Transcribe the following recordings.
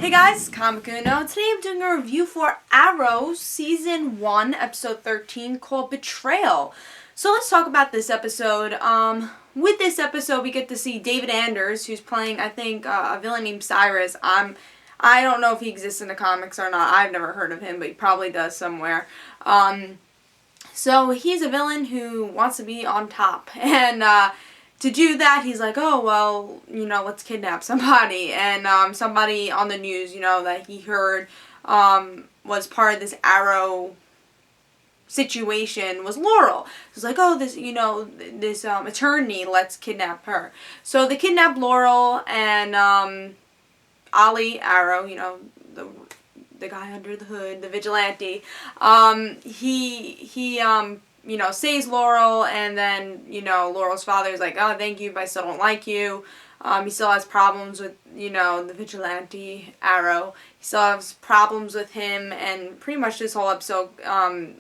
Hey guys, Comic Uno. Today I'm doing a review for Arrow Season 1, Episode 13, called Betrayal. So let's talk about this episode. With this episode, we get to see David Anders, who's playing, I think, a villain named Cyrus. I don't know if he exists in the comics or not. I've never heard of him, but he probably does somewhere. So he's a villain who wants to be on top, and to do that, he's like, oh, well, let's kidnap somebody. And somebody on the news, that he heard was part of this Arrow situation was Laurel. It's like, oh, this, this attorney, let's kidnap her. So they kidnap Laurel and Ollie Arrow, the guy under the hood, the vigilante. He saves Laurel, and then, Laurel's father's like, oh, thank you, but I still don't like you. He still has problems with, the vigilante Arrow. He still has problems with him, and pretty much this whole episode,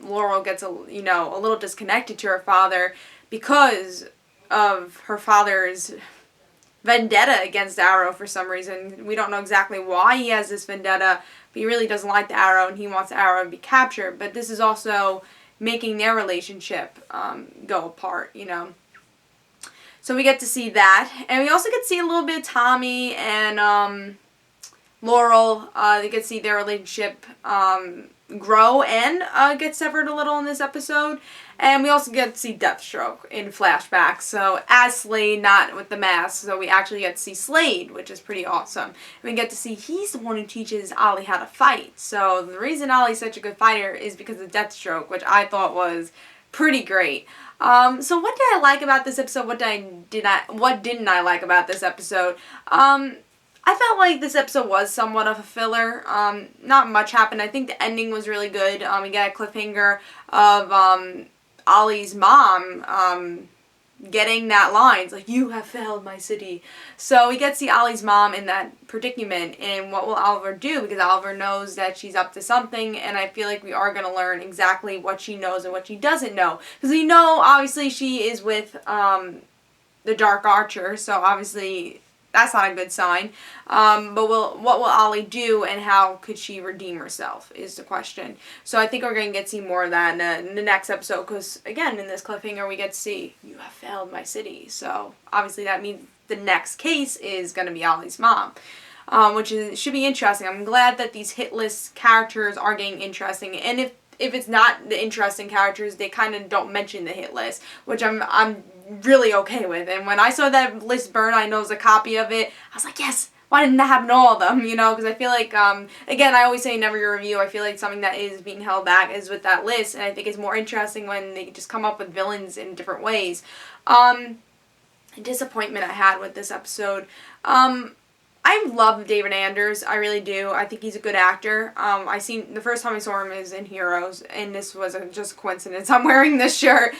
Laurel gets a little disconnected to her father because of her father's vendetta against Arrow for some reason. We don't know exactly why he has this vendetta, but he really doesn't like the Arrow, and he wants Arrow to be captured. But this is also making their relationship go apart, So we get to see that. And we also get to see a little bit of Tommy and Laurel. They get to see their relationship grow and get severed a little in this episode. And we also get to see Deathstroke in flashbacks. So as Slade, not with the mask. So we actually get to see Slade, which is pretty awesome. And we get to see he's the one who teaches Ollie how to fight. So the reason Ollie's such a good fighter is because of Deathstroke, which I thought was pretty great. So what did I like about this episode? What didn't I like about this episode? I felt like this episode was somewhat of a filler. Not much happened. I think the ending was really good. We got a cliffhanger of Ollie's mom getting that line. It's like, you have failed my city. So we get to see Ollie's mom in that predicament, and what will Oliver do? Because Oliver knows that she's up to something, and I feel like we are going to learn exactly what she knows and what she doesn't know. Because we know, obviously, she is with the Dark Archer, so obviously that's not a good sign. But what will Ollie do, and how could she redeem herself is the question. So I think we're going to get to see more of that in the next episode, because, again, in this cliffhanger, we get to see, you have failed my city. So obviously that means the next case is going to be Ollie's mom, which should be interesting. I'm glad that these hit list characters are getting interesting, and if it's not the interesting characters, they kind of don't mention the hit list, which I'm really okay with. And when I saw that list burn, I know it was a copy of it, I was like, yes, why didn't that happen to all of them, because I feel like, again, I always say never your review, I feel like something that is being held back is with that list, and I think it's more interesting when they just come up with villains in different ways. Disappointment I had with this episode, I love David Anders. I really do. I think he's a good actor. The first time I saw him is in Heroes, and this was just a coincidence. I'm wearing this shirt.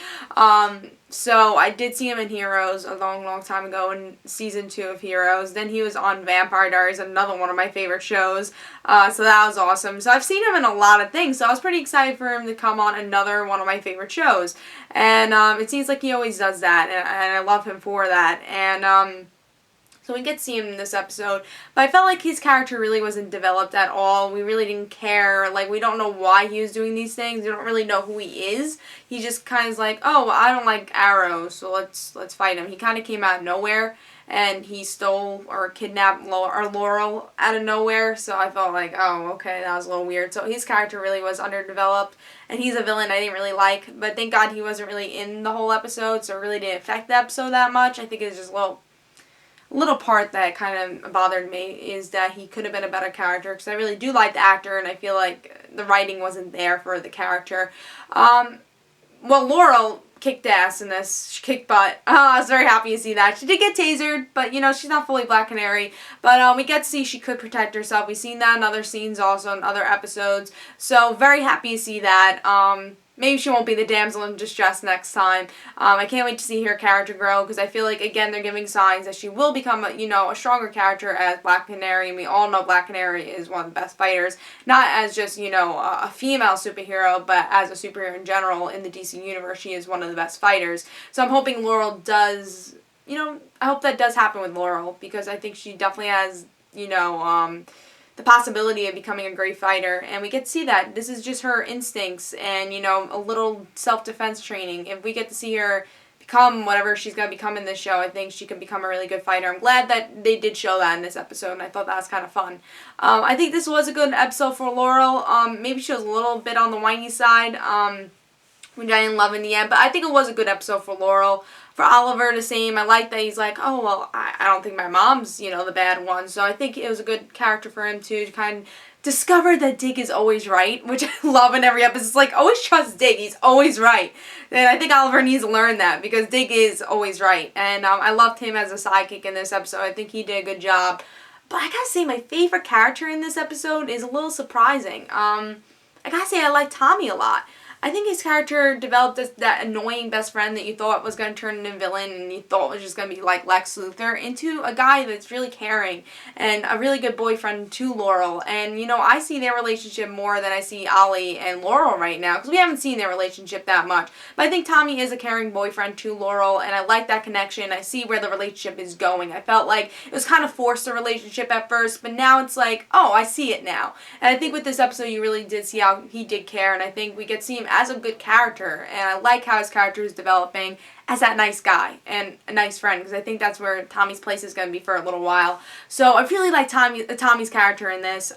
So I did see him in Heroes a long, long time ago in season 2 of Heroes. Then he was on Vampire Diaries, another one of my favorite shows. So that was awesome. So I've seen him in a lot of things. So I was pretty excited for him to come on another one of my favorite shows. And it seems like he always does that, and I love him for that. And so we get to see him in this episode, but I felt like his character really wasn't developed at all. We really didn't care. Like, we don't know why he was doing these things. We don't really know who he is. He just kind of is like, oh, I don't like Arrow, so let's fight him. He kind of came out of nowhere, and he stole or kidnapped Laurel out of nowhere, so I felt like, oh, okay, that was a little weird. So his character really was underdeveloped, and he's a villain I didn't really like, but thank God he wasn't really in the whole episode, so it really didn't affect the episode that much. I think it was just a little part that kind of bothered me is that he could have been a better character, because I really do like the actor, and I feel like the writing wasn't there for the character. Well, Laurel kicked ass in this. She kicked butt. I was very happy to see that. She did get tasered, but, she's not fully Black Canary. But we get to see she could protect herself. We've seen that in other scenes also, in other episodes. So, very happy to see that. Maybe she won't be the damsel in distress next time. I can't wait to see her character grow, because I feel like, again, they're giving signs that she will become a stronger character as Black Canary, and we all know Black Canary is one of the best fighters, not as just, a female superhero, but as a superhero in general in the DC universe. She is one of the best fighters. So I'm hoping Laurel does, I hope that does happen with Laurel, because I think she definitely has, the possibility of becoming a great fighter, and we get to see that. This is just her instincts and, you know, a little self-defense training. If we get to see her become whatever she's going to become in this show, I think she can become a really good fighter. I'm glad that they did show that in this episode, and I thought that was kind of fun. I think this was a good episode for Laurel. Maybe she was a little bit on the whiny side, which I didn't love in the end, but I think it was a good episode for Laurel. For Oliver, the same. I like that he's like, oh, well, I don't think my mom's, you know, the bad one. So I think it was a good character for him to kind of discover that Dig is always right, which I love in every episode. It's like, always trust Dig. He's always right. And I think Oliver needs to learn that because Dig is always right. And I loved him as a sidekick in this episode. I think he did a good job. But I gotta say, my favorite character in this episode is a little surprising. I gotta say, I like Tommy a lot. I think his character developed that annoying best friend that you thought was going to turn into a villain and you thought was just going to be like Lex Luthor into a guy that's really caring and a really good boyfriend to Laurel. And, you know, I see their relationship more than I see Ollie and Laurel right now because we haven't seen their relationship that much. But I think Tommy is a caring boyfriend to Laurel and I like that connection. I see where the relationship is going. I felt like it was kind of forced, the relationship at first, but now it's like, oh, I see it now. And I think with this episode you really did see how he did care, and I think we get to see him as a good character, and I like how his character is developing as that nice guy and a nice friend, because I think that's where Tommy's place is going to be for a little while. So I really like Tommy's character in this.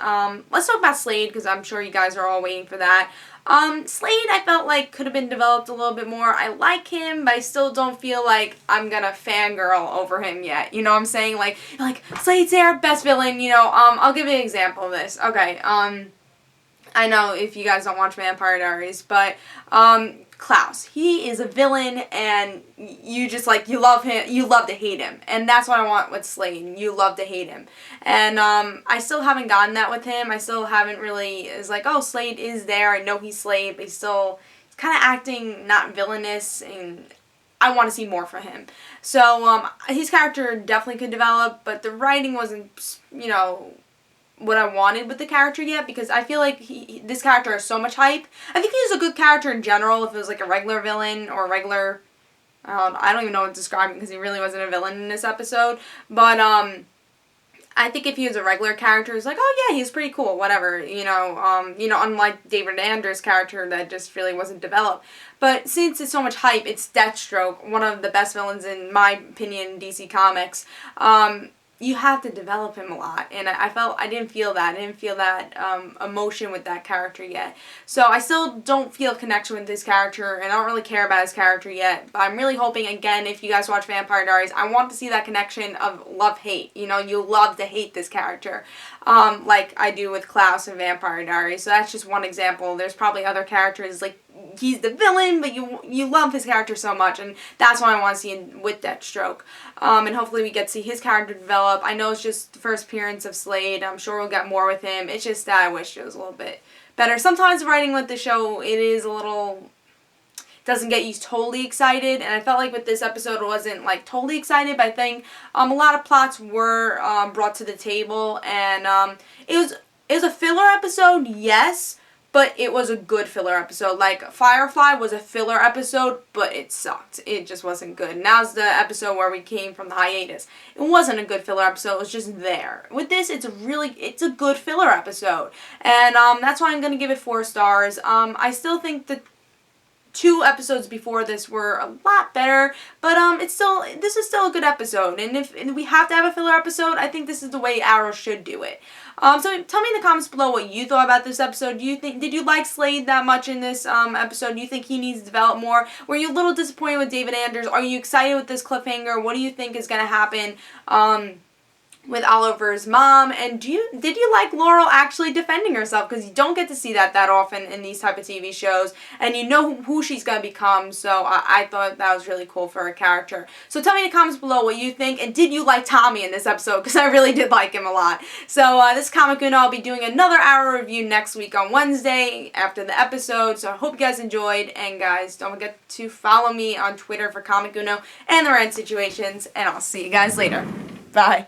Let's talk about Slade, because I'm sure you guys are all waiting for that. Slade, I felt like could have been developed a little bit more. I like him, but I still don't feel like I'm gonna fangirl over him yet. You know what I'm saying? Like Slade's there, best villain, you know. I'll give you an example of this. Okay, I know if you guys don't watch Vampire Diaries, but Klaus, he is a villain, and you just like, you love him, you love to hate him, and that's what I want with Slade. You love to hate him, and I still haven't gotten that with him. I still haven't really, it's like, oh, Slade is there, I know he's Slade, but he's kind of acting not villainous, and I want to see more for him. So his character definitely could develop, but the writing wasn't, you know, what I wanted with the character yet, because I feel like this character has so much hype. I think he's a good character in general if it was like a regular villain or a regular, I don't even know what to describe him because he really wasn't a villain in this episode, but I think if he was a regular character, it's like, oh yeah, he's pretty cool, whatever, you know, unlike David Anders' character that just really wasn't developed. But since it's so much hype, it's Deathstroke, one of the best villains in my opinion in DC Comics. You have to develop him a lot, and I didn't feel that. I didn't feel that emotion with that character yet. So I still don't feel a connection with this character, and I don't really care about his character yet. But I'm really hoping, again, if you guys watch Vampire Diaries, I want to see that connection of love-hate. You know, you love to hate this character, like I do with Klaus in Vampire Diaries. So that's just one example. There's probably other characters, like, he's the villain, but you love his character so much, and that's what I want to see with Deathstroke. And hopefully we get to see his character develop. I know it's just the first appearance of Slade. I'm sure we'll get more with him. It's just that I wish it was a little bit better. Sometimes writing with the show, it is a little, doesn't get you totally excited, and I felt like with this episode it wasn't like totally excited, but I think a lot of plots were brought to the table, and it was a filler episode, yes, but it was a good filler episode. Like, Firefly was a filler episode, but it sucked. It just wasn't good. Now's the episode where we came from the hiatus. It wasn't a good filler episode. It was just there. With this, it's a good filler episode. And that's why I'm going to give it 4 stars. I still think the 2 episodes before this were a lot better, but this is still a good episode. And if we have to have a filler episode, I think this is the way Arrow should do it. So tell me in the comments below what you thought about this episode. Did you like Slade that much in this episode? Do you think he needs to develop more? Were you a little disappointed with David Anders? Are you excited with this cliffhanger? What do you think is going to happen with Oliver's mom? And did you like Laurel actually defending herself? Because you don't get to see that often in these type of TV shows, and you know who she's going to become, so I thought that was really cool for her character. So tell me in the comments below what you think, and did you like Tommy in this episode? Because I really did like him a lot. So this is Comic Uno. I'll be doing another Arrow review next week on Wednesday after the episode, so I hope you guys enjoyed, and guys, don't forget to follow me on Twitter for Comic Uno and the Red Situations, and I'll see you guys later. Bye.